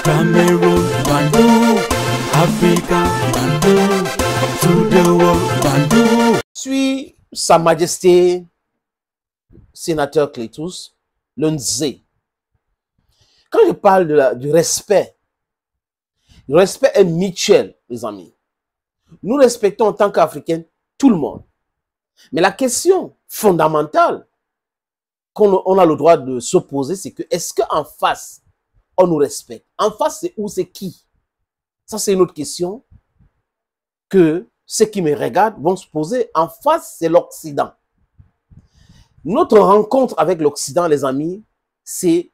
Cameroon, Bandou, Africa, Bandou, to the world, Bandou. Suis Sa Majesté, sénateur Clétus, le Nzé. Quand je parle du respect est mutuel, les amis. Nous respectons en tant qu'Africains tout le monde. Mais la question fondamentale qu'on a le droit de se poser, c'est que est-ce qu'en face, on nous respecte? En face, c'est où, c'est qui? Ça, c'est une autre question que ceux qui me regardent vont se poser. En face, c'est l'Occident. Notre rencontre avec l'Occident, les amis, c'est,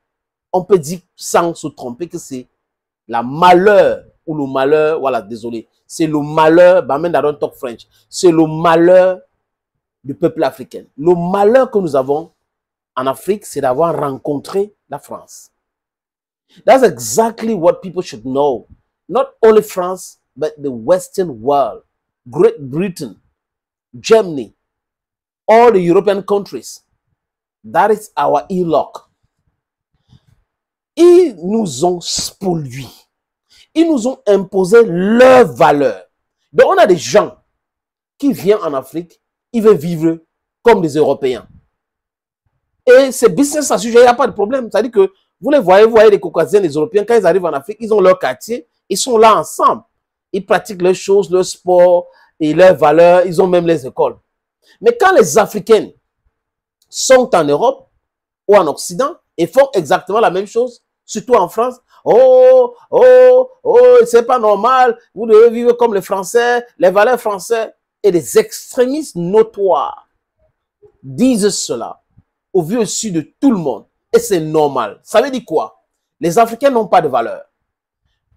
on peut dire sans se tromper, que c'est la malheur ou le malheur, voilà, désolé, c'est le malheur, I don't talk French, c'est le malheur du peuple africain. Le malheur que nous avons en Afrique, c'est d'avoir rencontré la France. That's exactly what people should know. Not only France, but the Western world, Great Britain, Germany, all the European countries. That is our e-lock. Ils nous ont spolié. Ils nous ont imposé leurs valeurs. Donc, on a des gens qui viennent en Afrique, ils veulent vivre comme des Européens. Et c'est business à sujet, il n'y a pas de problème. C'est-à-dire que vous les voyez les Caucasiens, les Européens, quand ils arrivent en Afrique, ils ont leur quartier, ils sont là ensemble. Ils pratiquent leurs choses, leur sport et leurs valeurs, ils ont même les écoles. Mais quand les Africains sont en Europe ou en Occident et font exactement la même chose, surtout en France, oh, c'est pas normal, vous devez vivre comme les Français, les valeurs françaises. Et les extrémistes notoires disent cela au vu au su de tout le monde. Et c'est normal. Ça veut dire quoi? Les Africains n'ont pas de valeur.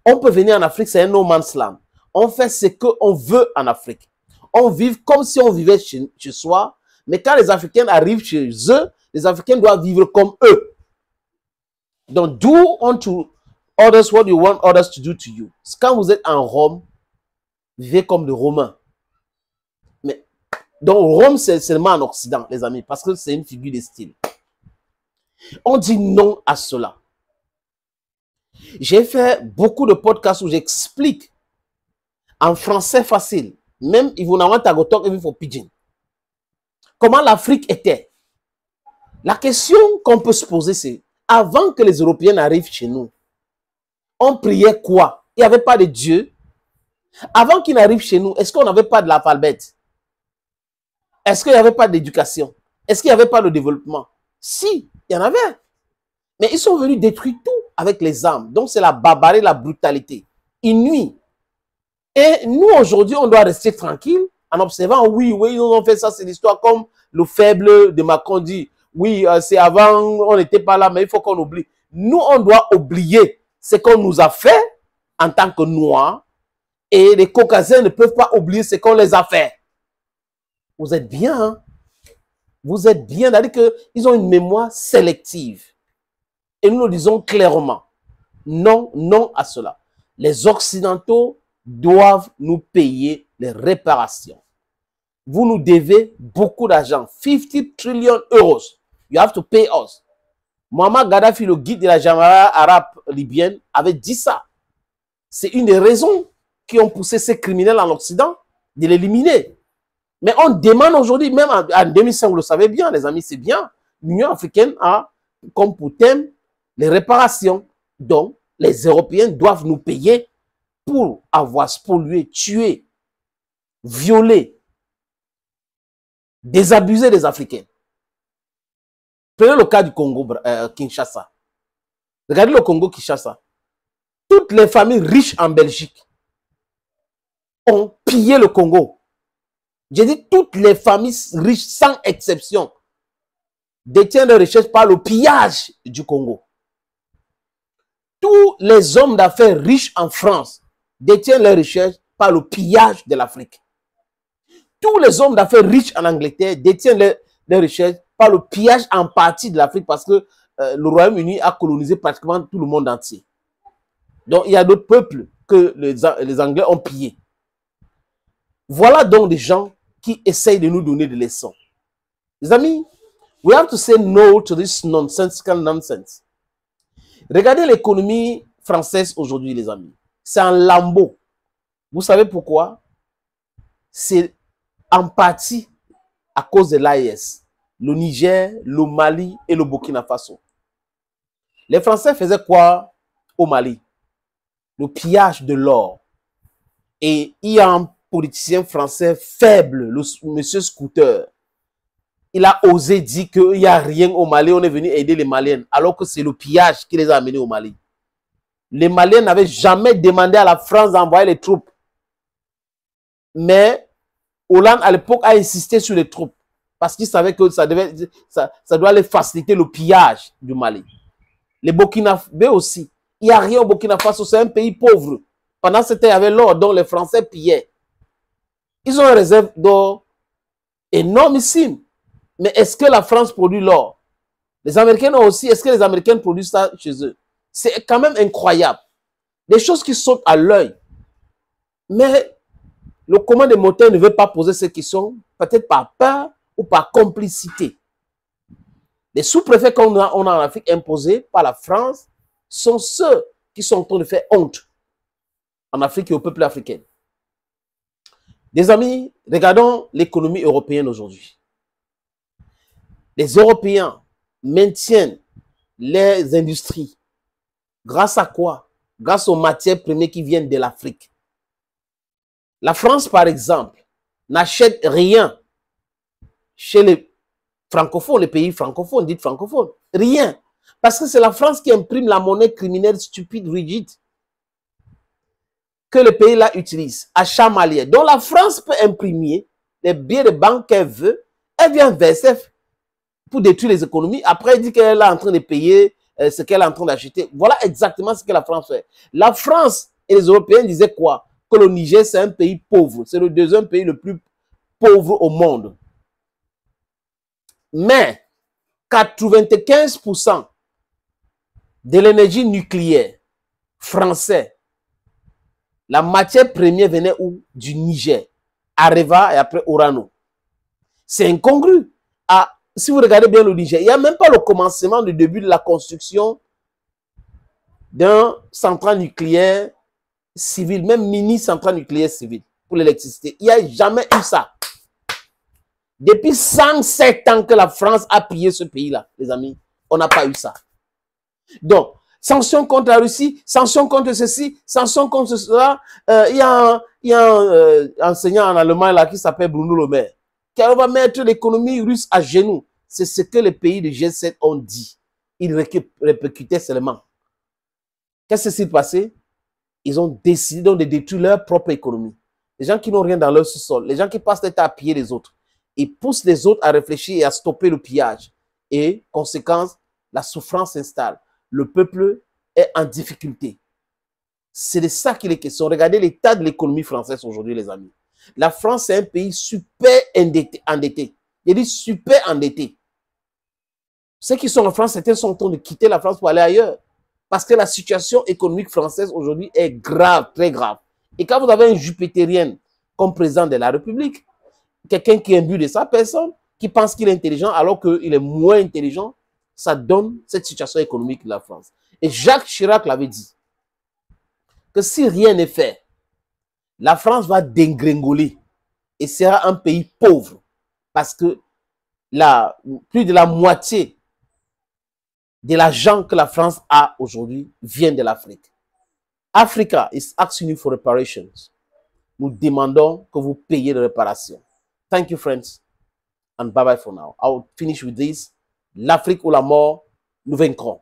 On peut venir en Afrique, c'est un no man's land. On fait ce qu'on veut en Afrique. On vit comme si on vivait chez soi. Mais quand les Africains arrivent chez eux, les Africains doivent vivre comme eux. Donc, do unto others what you want others to do to you. Quand vous êtes en Rome, vivez comme des Romains. Mais, donc, Rome, c'est seulement en Occident, les amis, parce que c'est une figure de style. On dit non à cela. J'ai fait beaucoup de podcasts où j'explique en français facile, même il vous n'avez pas tagotok et il faut pidgin. Comment l'Afrique était. La question qu'on peut se poser, c'est avant que les Européens arrivent chez nous, on priait quoi? Il n'y avait pas de Dieu. Avant qu'ils n'arrivent chez nous, est-ce qu'on n'avait pas de l'alphabet? Est-ce qu'il n'y avait pas d'éducation? Est-ce qu'il n'y avait pas de développement? Si, il y en avait. Mais ils sont venus détruire tout avec les armes. Donc c'est la barbarie, la brutalité. Ils nuisent. Et nous, aujourd'hui, on doit rester tranquille en observant, oui, ils nous ont fait ça, c'est l'histoire comme le faible de Macron dit. Oui, c'est avant, on n'était pas là, mais il faut qu'on oublie. Nous, on doit oublier ce qu'on nous a fait en tant que Noirs. Et les Caucasiens ne peuvent pas oublier ce qu'on les a fait. Vous êtes bien, hein? Vous êtes bien, c'est-à-dire qu'ils ont une mémoire sélective. Et nous le disons clairement, non, non à cela. Les Occidentaux doivent nous payer les réparations. Vous nous devez beaucoup d'argent, 50 trillion euros. You have to pay us. Muammar Gaddafi, le guide de la Jamaïque arabe libyenne, avait dit ça. C'est une des raisons qui ont poussé ces criminels en Occident de l'éliminer. Mais on demande aujourd'hui, même en 2005, vous le savez bien, les amis, c'est bien. L'Union africaine a comme pour thème les réparations. Donc, les Européens doivent nous payer pour avoir spolié, tué, violé, désabusé des Africains. Prenez le cas du Congo, Kinshasa. Regardez le Congo, Kinshasa. Toutes les familles riches en Belgique ont pillé le Congo. J'ai dit toutes les familles riches, sans exception, détiennent leurs richesses par le pillage du Congo. Tous les hommes d'affaires riches en France détiennent leurs richesses par le pillage de l'Afrique. Tous les hommes d'affaires riches en Angleterre détiennent leurs richesses par le pillage en partie de l'Afrique parce que le Royaume-Uni a colonisé pratiquement tout le monde entier. Donc, il y a d'autres peuples que les Anglais ont pillés. Voilà donc des gens qui essayent de nous donner des leçons. Les amis, we have to say no to this nonsensical nonsense. Regardez l'économie française aujourd'hui, les amis. C'est un lambeau. Vous savez pourquoi? C'est en partie à cause de l'AES. Le Niger, le Mali et le Burkina Faso. Les Français faisaient quoi au Mali? Le pillage de l'or. Et il y a un politicien français faible, le monsieur Scooter. Il a osé dire qu'il n'y a rien au Mali, on est venu aider les Maliens, alors que c'est le pillage qui les a amenés au Mali. Les Maliens n'avaient jamais demandé à la France d'envoyer les troupes. Mais Hollande, à l'époque, a insisté sur les troupes. Parce qu'il savait que ça doit les faciliter le pillage du Mali. Les Burkinabés aussi. Il n'y a rien au Burkina Faso, c'est un pays pauvre. Pendant ce temps, il y avait l'or dont les Français pillaient. Ils ont une réserve d'or énormissime. Mais est-ce que la France produit l'or? Les Américains ont aussi. Est-ce que les Américains produisent ça chez eux? C'est quand même incroyable. Des choses qui sautent à l'œil. Mais le commun des moteurs ne veut pas poser ces questions, peut-être par peur ou par complicité. Les sous-préfets qu'on a en Afrique imposés par la France sont ceux qui sont en train de faire honte en Afrique et au peuple africain. Des amis, regardons l'économie européenne aujourd'hui. Les Européens maintiennent les industries. Grâce à quoi? Grâce aux matières premières qui viennent de l'Afrique. La France, par exemple, n'achète rien chez les francophones, les pays francophones, dites francophones. Rien. Parce que c'est la France qui imprime la monnaie criminelle stupide, rigide, que le pays là utilise, achat malien. Donc la France peut imprimer les billets de banque qu'elle veut, elle vient verser pour détruire les économies. Après, elle dit qu'elle est en train de payer ce qu'elle est en train d'acheter. Voilà exactement ce que la France fait. La France et les Européens disaient quoi? Que le Niger, c'est un pays pauvre. C'est le deuxième pays le plus pauvre au monde. Mais 95% de l'énergie nucléaire française, la matière première venait où? Du Niger. Areva et après Orano. C'est incongru. Ah, si vous regardez bien le Niger, il n'y a même pas le commencement du début de la construction d'un central nucléaire civil, même mini centrale nucléaire civile pour l'électricité. Il n'y a jamais eu ça. Depuis 107 ans que la France a pillé ce pays-là, les amis, on n'a pas eu ça. Donc, sanctions contre la Russie, sanctions contre ceci, sanctions contre cela. Il y a un enseignant en Allemagne là qui s'appelle Bruno Le Maire, qui va mettre l'économie russe à genoux. C'est ce que les pays du G7 ont dit. Ils répercutaient seulement. Qu'est-ce qui s'est passé? Ils ont décidé de détruire leur propre économie. Les gens qui n'ont rien dans leur sous-sol, les gens qui passent l'état à piller les autres. Ils poussent les autres à réfléchir et à stopper le pillage. Et, conséquence, la souffrance s'installe. Le peuple est en difficulté. C'est de ça qu'il est question. Regardez l'état de l'économie française aujourd'hui, les amis. La France est un pays super endetté. Il dit super endetté. Ceux qui sont en France, certains sont en train de quitter la France pour aller ailleurs. Parce que la situation économique française aujourd'hui est grave, très grave. Et quand vous avez un jupitérien comme président de la République, quelqu'un qui est imbu de sa personne, qui pense qu'il est intelligent alors qu'il est moins intelligent, ça donne cette situation économique de la France. Et Jacques Chirac l'avait dit, que si rien n'est fait, la France va dégringoler et sera un pays pauvre. Parce que plus de la moitié de l'argent que la France a aujourd'hui vient de l'Afrique. Africa is asking you for reparations. Nous demandons que vous payiez les réparations. Thank you, friends. And bye-bye for now. I will finish with this. L'Afrique ou la mort, nous vaincrons.